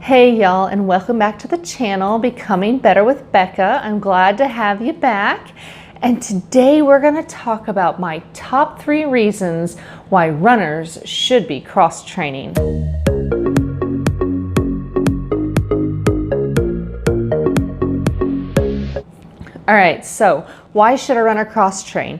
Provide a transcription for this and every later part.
Hey y'all, and welcome back to the channel, Becoming Better with Becca. I'm glad to have you back. And today we're going to talk about my top 3 reasons why runners should be cross-training. All right, so why should a runner cross-train?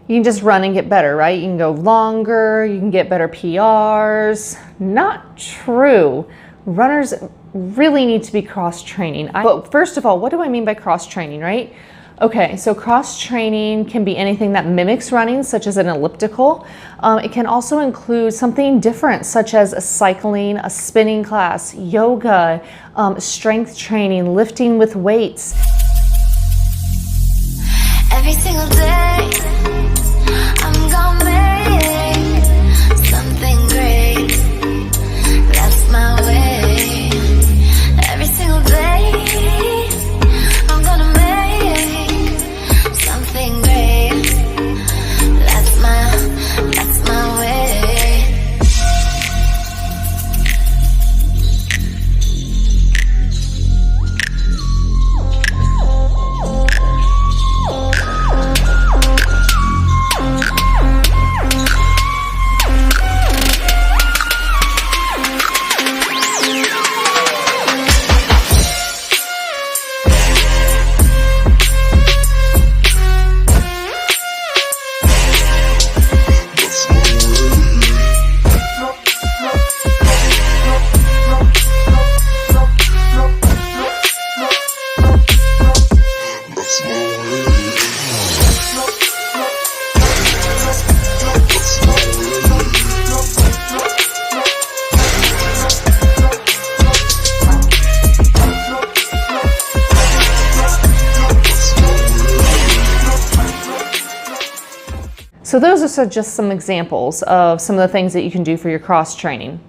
You can just run and get better, right? You can go longer, you can get better PRs. Not true. Runners really need to be cross-training. But first of all, what do I mean by cross-training, right? Okay, so cross-training can be anything that mimics running, such as an elliptical. It can also include something different, such as a cycling, a spinning class, yoga, strength training, lifting with weights. Every single day, I'm gonna make something great. That's my way. Every single day, I'm gonna make something great. That's my way. So those are just some examples of some of the things that you can do for your cross-training.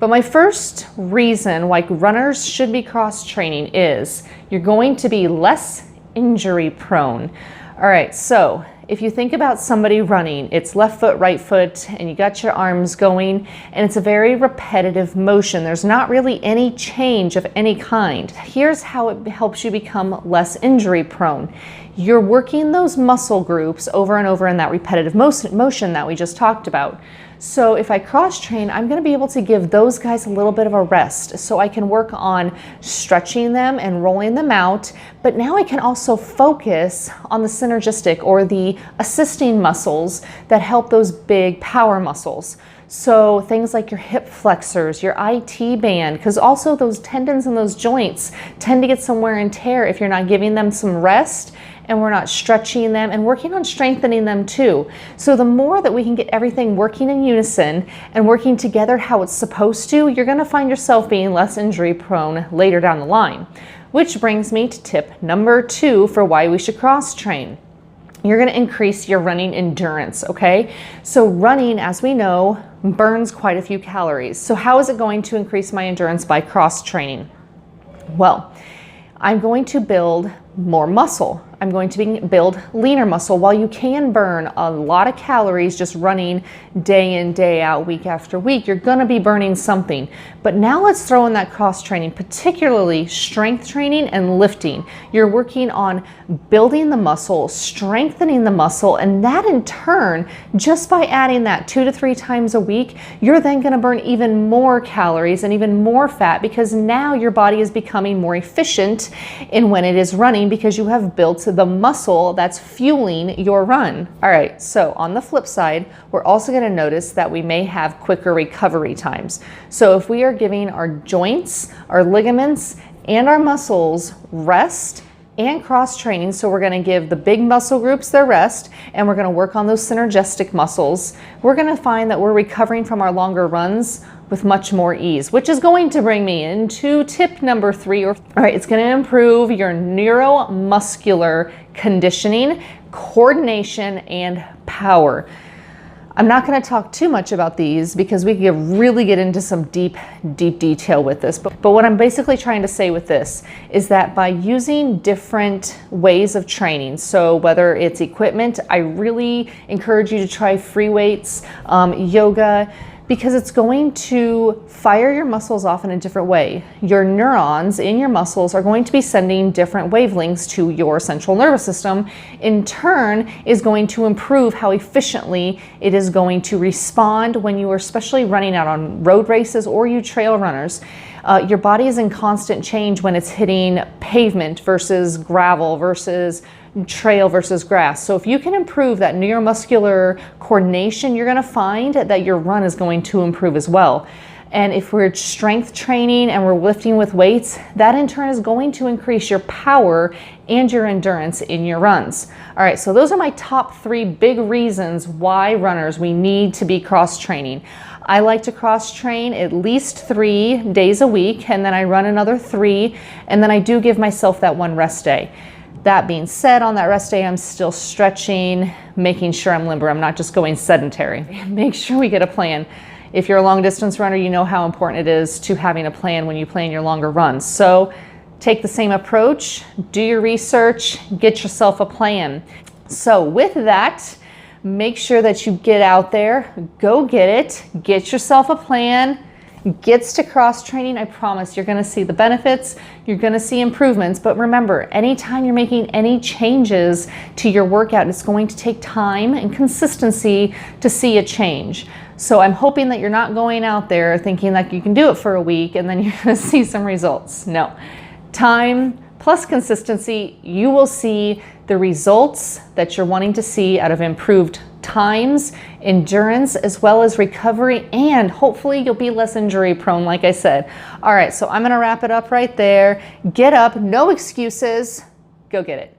But my first reason why runners should be cross-training is you're going to be less injury prone. All right, so if you think about somebody running, it's left foot, right foot, and you got your arms going, and it's a very repetitive motion. There's not really any change of any kind. Here's how it helps you become less injury prone. You're working those muscle groups over and over in that repetitive motion that we just talked about. So if I cross-train, I'm going to be able to give those guys a little bit of a rest so I can work on stretching them and rolling them out. But now I can also focus on the synergistic or the assisting muscles that help those big power muscles. So things like your hip flexors, your IT band, because also those tendons and those joints tend to get some wear and tear if you're not giving them some rest and we're not stretching them and working on strengthening them too. So the more that we can get everything working in unison and working together how it's supposed to, you're gonna find yourself being less injury prone later down the line. Which brings me to tip number 2 for why we should cross-train. You're gonna increase your running endurance, okay? So running, as we know, burns quite a few calories. So how is it going to increase my endurance by cross-training? Well, I'm going to build more muscle. I'm going to build leaner muscle. While you can burn a lot of calories just running day in, day out, week after week, you're going to be burning something. But now let's throw in that cross training, particularly strength training and lifting. You're working on building the muscle, strengthening the muscle, and that in turn, just by adding that 2 to 3 times a week, you're then going to burn even more calories and even more fat because now your body is becoming more efficient in when it is running because you have built the muscle that's fueling your run. All right, so on the flip side, we're also going to notice that we may have quicker recovery times. So if we are giving our joints, our ligaments, and our muscles rest and cross-training, so we're going to give the big muscle groups their rest and we're going to work on those synergistic muscles, we're going to find that we're recovering from our longer runs with much more ease, which is going to bring me into tip number 3. All right, it's going to improve your neuromuscular conditioning, coordination, and power. I'm not going to talk too much about these because we can really get into some deep detail with this. But what I'm basically trying to say with this is that by using different ways of training, so whether it's equipment, I really encourage you to try free weights, yoga, because it's going to fire your muscles off in a different way. Your neurons in your muscles are going to be sending different wavelengths to your central nervous system. In turn, is going to improve how efficiently it is going to respond when you are especially running out on road races or you trail runners. Your body is in constant change when it's hitting pavement versus gravel versus trail versus grass. So if you can improve that neuromuscular coordination, you're going to find that your run is going to improve as well. And if we're strength training and we're lifting with weights, that in turn is going to increase your power and your endurance in your runs. All right, so those are my top 3 big reasons why runners, we need to be cross training. I like to cross train at least 3 days a week, and then I run another 3, and then I do give myself that 1 rest day. That being said, on that rest day, I'm still stretching, making sure I'm limber. I'm not just going sedentary. Make sure we get a plan. If you're a long distance runner, you know how important it is to having a plan when you plan your longer runs. So take the same approach, do your research, get yourself a plan. So with that, make sure that you get out there, go get it, get yourself a plan, gets to cross training. I promise you're going to see the benefits, you're going to see improvements. But remember, anytime you're making any changes to your workout, it's going to take time and consistency to see a change. So I'm hoping that you're not going out there thinking like you can do it for a week and then you're going to see some results. No. Time plus consistency, you will see the results that you're wanting to see out of improved times, endurance, as well as recovery, and hopefully you'll be less injury prone, like I said. All right, so I'm going to wrap it up right there. Get up, no excuses, go get it.